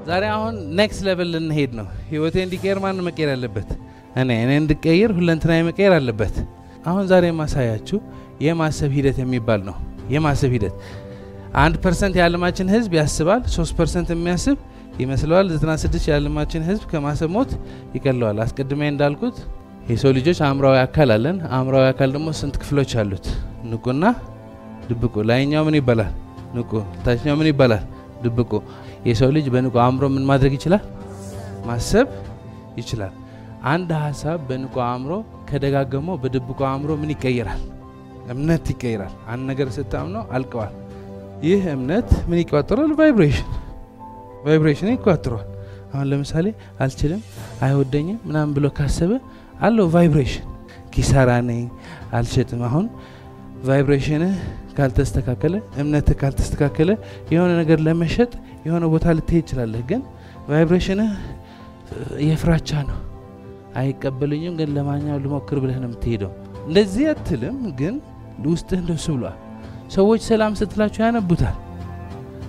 ዛሬ አሁን ኔክስት ሌቨል እንሄድ ነው ህይወቴ እንዲቀየር ማን መቀየር አለበት እኔ እንድቀየር ሁለንተናዬ መቀየር አለበት አሁን ዛሬ ማሳያችሁ የማሰብ ሂደት የሚባል ነው የማሰብ ሂደት 1% የዓለማችን ህዝብ ያስባል 3% የሚያስብ ይመስላል 96 የዓለማችን ህዝብ ከማሰብ ሞት ይቀለዋል አስቀድሜ እንዳልኩት የሰው ልጆች አእምሮአዊ አካል አለን አእምሮአዊ አካል ደግሞ ስንት ክፍሎች አሉት ንቁና ድብቁ ላይኛው ምን ይባላል ንቁ ታችኛው ምን ይባላል ድብቁ የሰው ልጅ በንቁ አእምሮ ምን ማድረግ ይችላል ማሰብ ይችላል አንድ ሐሳብ በንቁ አእምሮ ከደጋገመው በድብቁ አእምሮ ምን ይቀየራል እምነት ይቀየራል አንድ ነገር ስታምነው አልቀዋል ይህ እምነት ምን ይቋጥራል ቫይብሬሽን ይቋጥራል አሁን ለምሳሌ አልችልም አይወደኝም ምናምን ብሎ ካሰበ አለው ቫይብሬሽን ኪሳራ ነኝ አልሸጥም አሁን ቫይብሬሽን ካልተስተካከለ እምነት ካልተስተካከለ የሆነ ነገር ለመሸጥ የሆነ ቦታ ልትሄድ ይችላል ግን ቫይብሬሽን የፍራቻ ነው አይቀበሉኝም ግን ለማኛው ልሞክር ብለህ ነው የምትሄደው እንደዚህ አትልም ግን ውስጥህ እንደሱ ብሏል ሰዎች ሰላም ስትላቸው ያነቡታል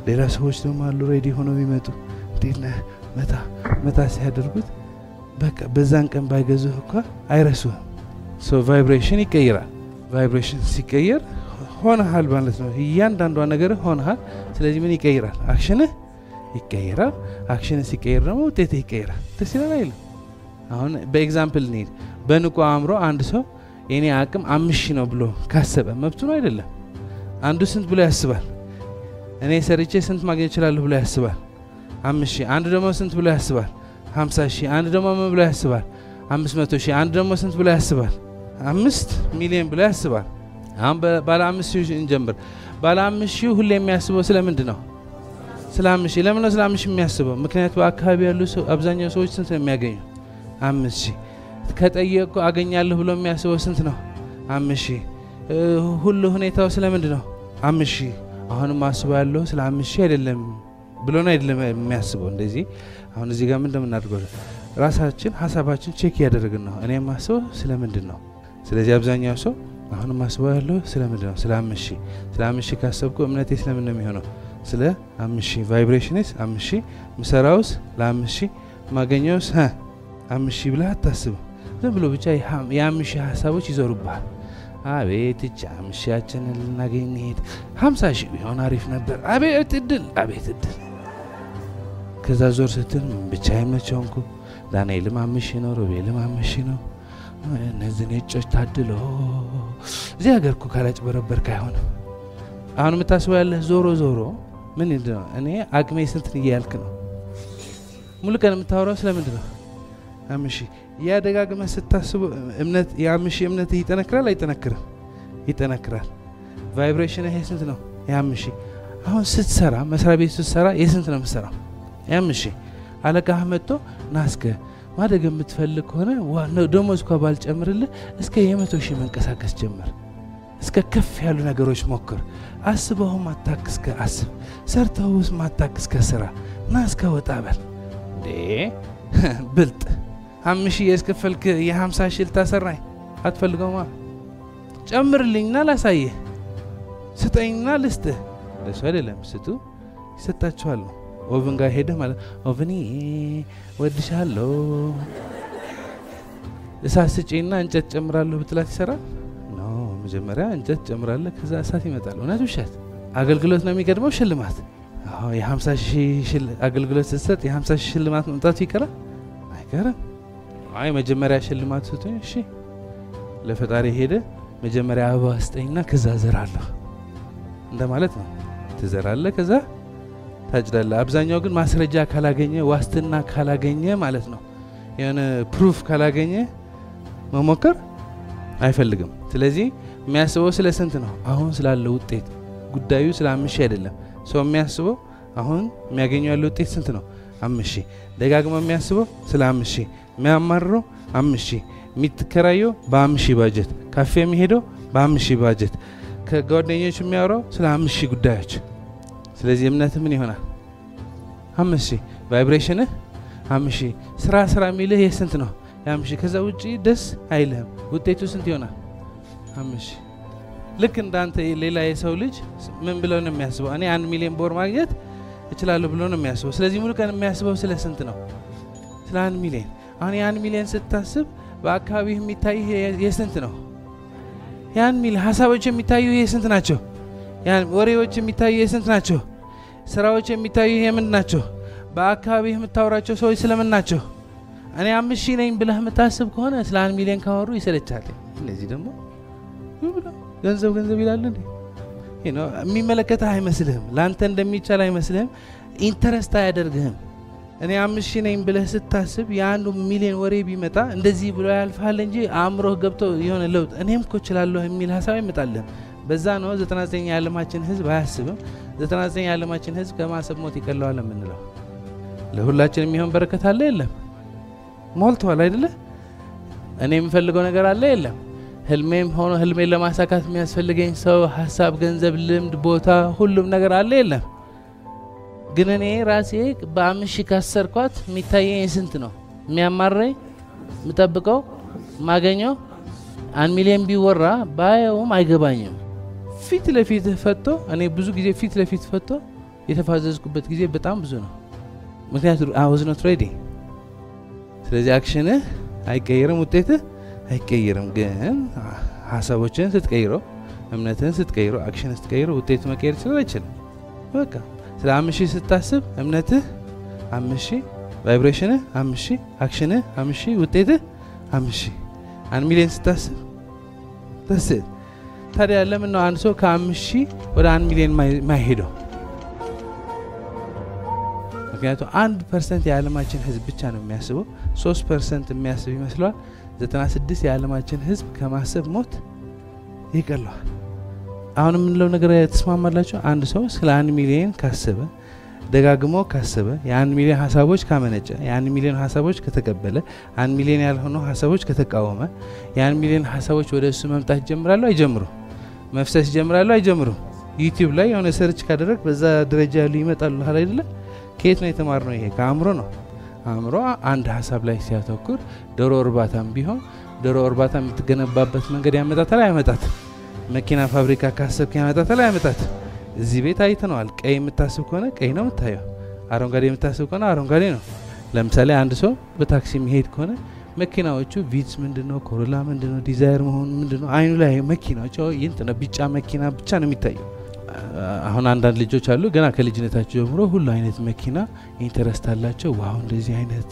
ሌላ ሰዎች ደግሞ አሉ ሬዲ ሆነው ይመጡ ዲና መታ ሲያደርጉት በቃ በዛን ቀን ባይገዙህ እንኳን አይረሱም ሶ ቫይብሬሽን ይቀየራል ቫይብሬሽን ሲቀየር ሆነሃል ማለት ነው እያንዳንዷ ነገር ሆነሃል ስለዚህ ምን ይቀየራል አክሽን ይቀየራል አክሽን ሲቀየር ደግሞ ውጤት ይቀየራል ተሲላል አይደል አሁን በኤግዛምፕል ኒድ በንቁ አእምሮ አንድ ሰው የኔ አቅም 5,000 ነው ብሎ ካሰበ መብቱ ነው አይደለም አንዱ ስንት ብሎ ያስባል እኔ ሰርቼ ስንት ማግኘት እችላለሁ ብሎ ያስባል 5,000 አንዱ ደግሞ ስንት ብሎ ያስባል 50,000 አንዱ ደግሞ ምን ብሎ ያስባል 500,000 አንዱ ደግሞ ስንት ብሎ ያስባል 5 ሚሊዮን ብሎ ያስባል አሁን ባለ 5,000 እንጀምር ባለ 5,000 ሁሌ የሚያስበው ስለምንድን ነው ስለ 5,000 ለምን ነው ስለ 5,000 የሚያስበው ምክንያቱም በአካባቢ ያሉ አብዛኛው ሰዎች ስንት ነው የሚያገኙ 5,000 ከጠየቁ አገኛለሁ ብሎ የሚያስበው ስንት ነው 5,000 ሁሉ ሁኔታው ስለምንድን ነው 5,000 አሁንም ማስበው ያለው ስለ 5,000 አይደለም ብሎ ነው አይደለም የሚያስበው እንደዚህ አሁን እዚህ ጋር ምን እንደምናደርገው ራሳችን ሐሳባችን ቼክ ያደርግን ነው እኔ ማስበው ስለምንድን ነው ስለዚህ አብዛኛው ሰው አሁንም ማስበው ያለው ስለምንድን ነው ስለ 5,000 ካሰብኩ እምነቴ ስለምን ነው የሚሆነው ስለ 5,000 ቫይብሬሽንስ 5,000 ምሰራውስ ለ5,000 ማገኘውስ 5,000 ብለህ አታስብ ዝም ብሎ ብቻ የ5,000 ሐሳቦች ይዞሩብሃል አቤት እቻ 5,000 ልናገኝ ሄድ 50,000 ቢሆን አሪፍ ነበር አቤት እድል ከዛ ዞር ስትል ብቻ አይመቸውንኩ ዳንኤልም 5,000 ነው ሮቤልም 5,000 ነው እነዚህ ነጮች ታድለው እዚህ ሀገርኩ ካላጭበረበርክ አይሆንም አሁን የምታስበው ያለህ ዞሮ ምን እንደው እኔ አቅሜ ስንት እያልክ ነው ሙሉ ቀን የምታወራው ስለምንድን ነው 5,000 ያ ደጋግመህ ስታስበው እምነት የ5,000 እምነት ይጠነክራል አይጠነክርም ይጠነክራል ቫይብሬሽን ይሄ ስንት ነው የ5,000 አሁን ስትሰራ መስሪያ ቤት ስትሰራ የስንት ነው የምትሰራው የ5,000 አለቃህ መጥቶ ናስከ ማደግ የምትፈልግ ሆነ ደሞዝ እንኳን ባልጨምርልህ እስከ የ100,000 መንቀሳቀስ ጀምር እስከ ከፍ ያሉ ነገሮች ሞክር አስበው ማታክስ ከአስብ ሰርተውስ ማታክስ ከስራ ናስከ ወጣ በል እንዴ ብልጥ 5,000 የስከፈልክ የ50,000 ልታሰራኝ አትፈልገውማ ጨምርልኝና ላሳየህ ስጠኝና ልስጥህ ለሱ አይደለም ስጡ ይሰጣችኋል ኦቨን ጋር ሄደህ ማለት ኦቨኒ ወድሻለሁ እሳት ስጪና እንጨት ጨምራለሁ ብትላት ይሰራል ነው መጀመሪያ እንጨት ጨምራለህ ከዛ እሳት ይመጣል እውነት ውሸት አገልግሎት ነው የሚቀድመው ሽልማት አዎ የ50,000 አገልግሎት ስትሰጥ የ50,000 ሽልማት መምጣቱ ይቀራል አይቀርም አይ መጀመሪያ ሽልማት ስጡኝ እሺ ለፈጣሪ ሄደ መጀመሪያ አበባ ስጠኝና ከዛ ዘራለሁ እንደማለት ነው ትዘራለህ ከዛ ታጭዳለህ አብዛኛው ግን ማስረጃ ካላገኘ ዋስትና ካላገኘ ማለት ነው የሆነ ፕሩፍ ካላገኘ መሞከር አይፈልግም ስለዚህ የሚያስበው ስለ ስንት ነው አሁን ስላለው ውጤት ጉዳዩ ስለ 5,000 አይደለም ሰው የሚያስበው አሁን የሚያገኘው ያለው ውጤት ስንት ነው 5,000 ደጋግሞ የሚያስበው ስለ 5,000 የሚያማርረው 5,000 የሚትከራየው በ5,000 ባጀት ካፌ የሚሄደው በ5,000 ባጀት ከጓደኞቹ የሚያወራው ስለ 5,000 ጉዳዮች ስለዚህ እምነት ምን ይሆናል 5,000 ቫይብሬሽን 5,000 ስራ የሚልህ የስንት ነው የ5,000 ከዛ ውጪ ደስ አይልህም ውጤቱ ስንት ይሆናል 5,000 ልክ እንዳንተ ሌላ የሰው ልጅ ምን ብለው ነው የሚያስበው እኔ 1 ሚሊዮን ብር ማግኘት እችላለሁ ብሎ ነው የሚያስበው ስለዚህ ሙሉ ቀን የሚያስበው ስለ ስንት ነው ስለ 1 ሚሊዮን አሁን ያን ሚሊዮን ስታስብ በአካባቢህ የሚታይ የስንት ነው ያን ሚሊዮን ሐሳቦች የሚታዩ የስንት ናቸው ያን ወሬዎች የሚታዩ የስንት ናቸው ስራዎች የሚታዩ የምን ናቸው በአካባቢህ የምታወራቸው ሰዎች ስለምን ናቸው እኔ 5000 ነኝ ብለህ የምታስብ ከሆነ ስለ 1 ሚሊዮን ካወሩ ይሰለቻል ስለዚህ ደግሞ ገንዘብ ይላል እንዴ የሚመለከተህ አይመስልህም ላንተ እንደሚቻል አይመስልህም ኢንተረስት አያደርግህም እኔ 5000 ነኝ ብለህ ስታስብ ያን ሚሊዮን ወሬ ቢመጣ እንደዚህ ብሎ ያልፋል እንጂ አእምሮህ ገብቶ የሆነ ለውጥ እኔም እኮ እችላለሁ የሚል ሐሳብ ይመጣልህ በዛ ነው 99 የዓለማችን ህዝብ አያስብም 99 የዓለማችን ህዝብ ከማሰብ ሞት ይቀለዋል የምንለው ለሁላችንም የሚሆን በረከት አለ የለም ሞልቷል አይደለ እኔ የምፈልገው ነገር አለ የለም ህልሜም ሆኖ ህልሜን ለማሳካት የሚያስፈልገኝ ሰው ሐሳብ ገንዘብ ልምድ ቦታ ሁሉም ነገር አለ የለም ግን እኔ ራሴ በ5000 ካሰርኳት የሚታየኝ ስንት ነው የሚያማረኝ ምጠብቀው ማገኘው 1 ሚሊዮን ቢወራ ባየውም አይገባኝም ፊት ለፊት ፈቶ እኔ ብዙ ጊዜ ፊት ለፊት ፈቶ የተፋዘዝኩበት ጊዜ በጣም ብዙ ነው ምክንያቱም I was not ready ስለዚህ አክሽን አይቀየርም ውጤት አይቀየርም ግን ሐሳቦችን ስትቀይረው እምነትን ስትቀይረው አክሽን ስትቀይረው ውጤት መቀየር ይችላል በቃ ስለ 5000 ስታስብ እምነትህ 5000 ቫይብሬሽን 5000 አክሽን 5000 ውጤት 5000 1 ሚሊዮን ስታስብ ተሰጥ ታዲያ ለምን ነው አንድ ሰው ከ5000 ወደ 1 ሚሊዮን ማይሄደው ምክንያቱም 1% የዓለማችን ህዝብ ብቻ ነው የሚያስበው 3% የሚያስብ ይመስላል 96 የዓለማችን ህዝብ ከማሰብ ሞት ይቀለዋል አሁን ምን ለው ነገር ተስማማላችሁ አንድ ሰው ስለ 1 ሚሊዮን ካሰበ ደጋግሞ ካሰበ የ1 ሚሊዮን ሐሳቦች ካመነጨ የ1 ሚሊዮን ሐሳቦች ከተቀበለ 1 ሚሊዮን ያልሆኑ ሐሳቦች ከተቃወመ የ1 ሚሊዮን ሐሳቦች ወደሱ መምጣት ይጀምራሉ አይጀምሩ መፍሰስ ይጀምራሉ አይጀምሩ ዩቲዩብ ላይ የሆነ ሰርች ካደረክ በዛ ደረጃ ያሉ ይመጣሉ አይደለ ከየት ነው የተማርነው ይሄ ከአእምሮ ነው አእምሮ አንድ ሐሳብ ላይ ሲያተኩር ዶሮ እርባታም ቢሆን ዶሮ እርባታ የምትገነባበት መንገድ ያመጣታል አይመጣት መኪና ፋብሪካ ካሰብክ ያመጣታል አይመጣት እዚህ ቤት አይተነዋል ቀይ የምታስብ ከሆነ ቀይ ነው የምታየው አረንጓዴ የምታስብ ከሆነ አረንጓዴ ነው ለምሳሌ አንድ ሰው በታክሲ የሚሄድ ከሆነ መኪናዎቹ ቪትስ ምንድነው ኮሮላ ምንድነው ዲዛይር መሆን ምንድነው አይኑ ላይ መኪናዎች ይንተነ ቢጫ መኪና ብቻ ነው የሚታየው አሁን አንዳንድ ልጆች አሉ ገና ከልጅነታቸው ጀምሮ ሁሉ አይነት መኪና ኢንተረስት አላቸው ዋው እንደዚህ አይነት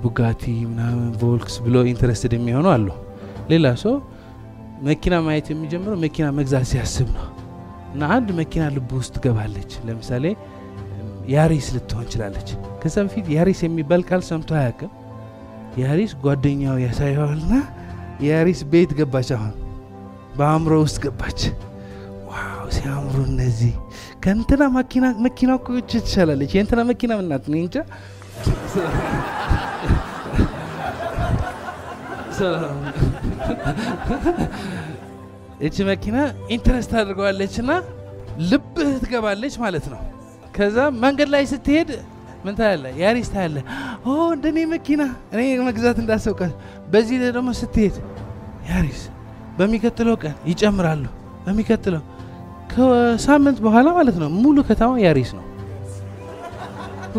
ቡጋቲ ምናምን ቮልክስ ብሎ ኢንተረስትድ የሚሆኑ አሉ ሌላ ሰው መኪና ማየት የሚጀምረው መኪና መግዛት ሲያስብ ነው እና አንድ መኪና ልብ ውስጥ ገባለች ለምሳሌ ያሪስ ልትሆን ይችላልች ከዛ በፊት ያሪስ የሚባል ቃል ሰምቶ አያውቅም ያሪስ ጓደኛው ያሳየዋልና ያሪስ ቤት ገባች አሁን በአእምሮ ውስጥ ገባች ዋው ሲያምሩ እነዚህ ከእንትና መኪና እኮ ትችላለች የእንትና መኪና ምናት ነው እንጃ እቺ መኪና ኢንተረስት አድርገዋለችና ልብህ ትገባለች ማለት ነው ከዛ መንገድ ላይ ስትሄድ ምን ታያለ ያሪስ ታያለ እንደኔ መኪና እኔ መግዛት እንዳሰብከ በዚህ ደግሞ ስትሄድ ያሪስ በሚከተለው ቀን ይጨምራሉ በሚከተለው ከሳምንት በኋላ ማለት ነው ሙሉ ከተማው ያሪስ ነው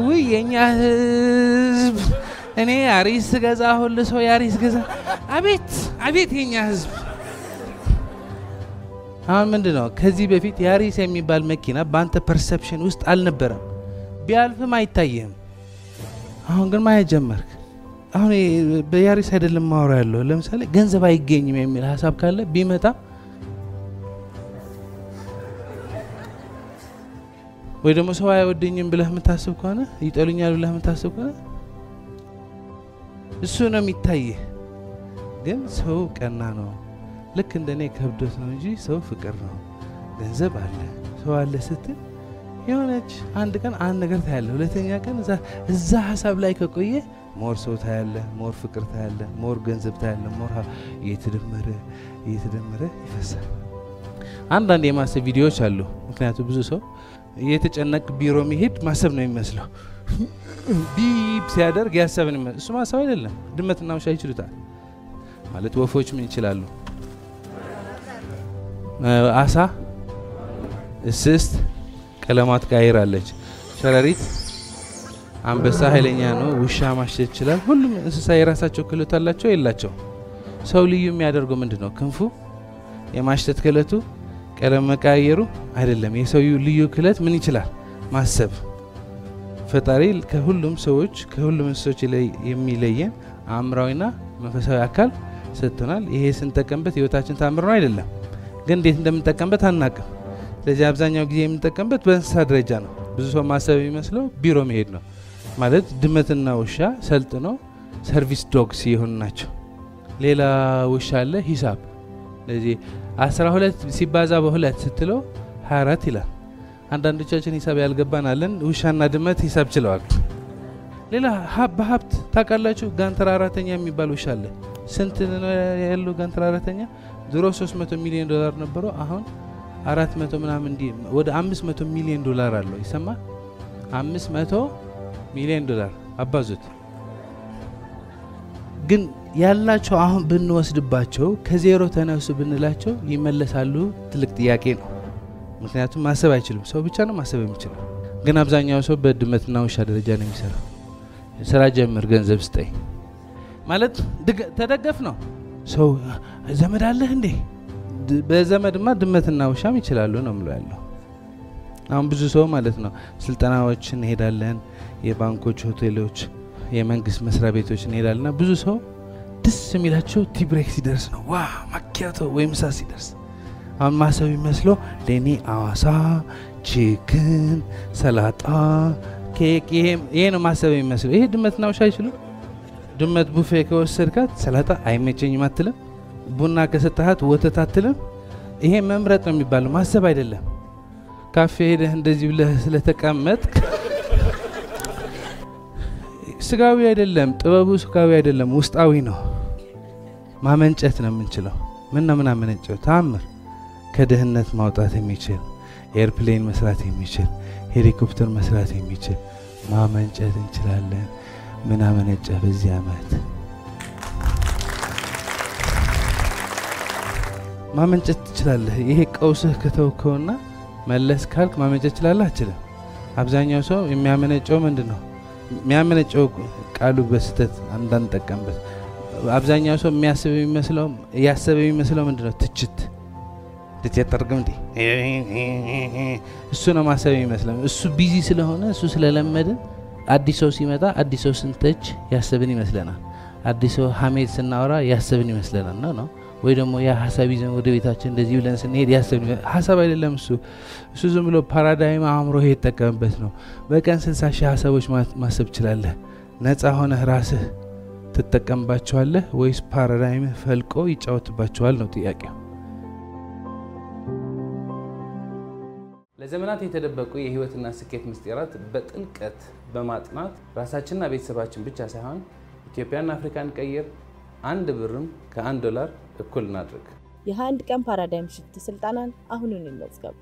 ወይ የኛ ህዝብ እኔ ያሪስ ገዛ ሁሉ ሰው ያሪስ ገዛ አቤት የኛ ህዝብ አሁን ምንድነው ከዚህ በፊት ያሪስ የሚባል መኪና በአንተ ፐርሰፕሽን ውስጥ አልነበረም ቢያልፍም አይታየም አሁን ግን ማየት ጀመርክ አሁን በያሪስ አይደለም ማወራ ያለው ለምሳሌ ገንዘብ አይገኝም የሚል ሐሳብ ካለ ቢመጣ ወይ ደግሞ ሰው አይወደኝም ብለህ የምታስብ ከሆነ ይጠሉኛል ብለህ የምታስብ ከሆነ እሱ ነው የሚታየው ግን ሰው ቀና ነው ልክ እንደኔ ከብዶት ነው እንጂ ሰው ፍቅር ነው ገንዘብ አለ ሰው አለ ስትል የሆነች አንድ ቀን አንድ ነገር ታያለ ሁለተኛ ቀን እዛ ሐሳብ ላይ ከቆየ ሞር ሰው ታያለ ሞር ፍቅር ታያለ ሞር ገንዘብ ታያለ ሞር እየተደመረ ይፈሳል አንዳንድ የማሰብ ቪዲዮዎች አሉ ምክንያቱም ብዙ ሰው የተጨነቅ ቢሮ መሄድ ማሰብ ነው የሚመስለው ቢፕ ሲያደርግ ያሰብን እሱ ማሰብ አይደለም ድመትና ውሻ ይችላል ማለት ወፎች ምን ይችላሉ አሳ እስስት ቀለማት ቀይራለች ሸረሪት አንበሳ ኃይለኛ ነው ውሻ ማሽተት ይችላል ሁሉም እንስሳ የራሳቸው ክህሎት አላቸው የላቸው ሰው ልዩ የሚያደርገው ምንድነው ክንፉ የማሽተት ክህሎቱ ቀለም መቀየሩ አይደለም የሰው ልዩ ክህሎት ምን ይችላል ማሰብ ፈጣሪ ከሁሉም ሰዎች ከሁሉም እንስሶች የሚለየን አእምሮዊና መንፈሳዊ አካል ሰጥቶናል ይሄ ስንጠቀምበት ህይወታችን ታምር ነው አይደለም ግን እንዴት እንደምንጠቀምበት አናውቅም ስለዚህ አብዛኛው ጊዜ የምንጠቀምበት በእንስሳ ደረጃ ነው ብዙ ሰው ማሰብ የሚመስለው ቢሮ መሄድ ነው ማለት ድመትና ውሻ ሰልጥኖ ሰርቪስ ዶግስ ይሆኑ ናቸው ሌላ ውሻ አለ ሂሳብ ስለዚህ 12 ሲባዛ በ2 ስትለው 24 ይላል አንዳንዶቻችን ሂሳብ ያልገባን አለን ውሻና ድመት ሂሳብ ችለዋል ሌላ በሀብት ታውቃላችሁ ጋንተራ አራተኛ የሚባል ውሻ አለ ስንት ነው ያለው ጋንተራ አራተኛ ድሮ 300 ሚሊዮን ዶላር ነበረ አሁን 400 ምናምን ወደ 500 ሚሊዮን ዶላር አለው ይሰማ 500 ሚሊዮን ዶላር አባዙት ግን ያላቸው አሁን ብንወስድባቸው ከዜሮ ተነሱ ብንላቸው ይመለሳሉ ትልቅ ጥያቄ ነው ምክንያቱም ማሰብ አይችልም ሰው ብቻ ነው ማሰብ የሚችለው ግን አብዛኛው ሰው በድመትና ውሻ ደረጃ ነው የሚሰራው ስራ ጀምር ገንዘብ ስጠይ ማለት ተደገፍ ነው ሰው ዘመድ አለህ እንዴ በዘመድማ ድመትና ውሻም ይችላሉ ነው ምለው ያለው አሁን ብዙ ሰው ማለት ነው ስልጣናዎችን እንሄዳለን የባንኮች ሆቴሎች የመንግስት መስሪያ ቤቶች እንሄዳለና ብዙ ሰው ደስ የሚላቸው ቲብሬክ ሲደርስ ነው ዋ ማኪያቶ ወይም ሳስ ሲደርስ አሁን ማሰብ ይመስለው ለኔ አዋሳ ቺክን ሰላጣ ኬክ ይሄ ነው ማሰብ ይመስለው ይሄ ድመትና ውሻ አይችሉም ድመት ቡፌ ከወሰድካት ሰላጣ አይመቸኝም አትልም ቡና ከሰጣሃት ወተት አትልም ይሄ መምረጥ ነው የሚባለው ማሰብ አይደለም ካፌ ሄደህ እንደዚህ ብለህ ስለተቀመጥክ ስጋዊ አይደለም ጥበቡ ስጋዊ አይደለም ውስጣዊ ነው ማመንጨት ነው የምንችለው ምን አመነጨው ታምር ከደህንነት ማውጣት የሚችል ኤርፕሌን መስራት የሚችል ሄሊኮፕተር መስራት የሚችል ማመንጨት እንችላለን ምን አመነጨ በዚህ አመት ማመንጨት ትችላለህ ይሄ ቀውስህ ከተወከውና መለስ ካልክ ማመንጨት ትችላለህ አችልም አብዛኛው ሰው የሚያመነጨው ምንድነው የሚያመነጨው ቃሉ በስተት አንዳንድ ተጠቀምበት አብዛኛው ሰው የሚያስብ የሚመስለው ምንድነው ትችት ተጨጠርግም እንዴ እሱ ነው ማሰብ የሚመስለው እሱ ቢዚ ስለሆነ እሱ ስለለመደ አዲስ ሰው ሲመጣ አዲስ ሰው ስንተች ያሰብን ይመስለናል አዲስ ሰው ሐሜት ስናወራ ያሰብን ይመስለናል ነው ወይ ደግሞ ያ ሐሳብ ይዘን ወደ ቤታችን እንደዚህ ብለን ስንሄድ ያሰብን ሐሳብ አይደለም እሱ ዝም ብሎ ፓራዳይም አእምሮ የተጠቀመበት ነው በቀን 60 ሺህ ሐሳቦች ማሰብ ይችላል ነፃ ሆነ ራስህ ትጠቀምባቸዋለህ ወይስ ፓራዳይም ፈልቆ ይጫወትባቸዋል ነው ጥያቄው ለዘመናት የተደበቁ የህይወትና ስኬት ምስጢራት በጥልቀት በማጥናት ራሳችንና ቤተሰባችን ብቻ ሳይሆን ኢትዮጵያና አፍሪካን ቀይር አንድ ብርም ከ1 ዶላር እኩል እናድርግ የ21 ቀን ፓራዳይም ሽፍት ስልጣናን አሁኑን እንመዝገብ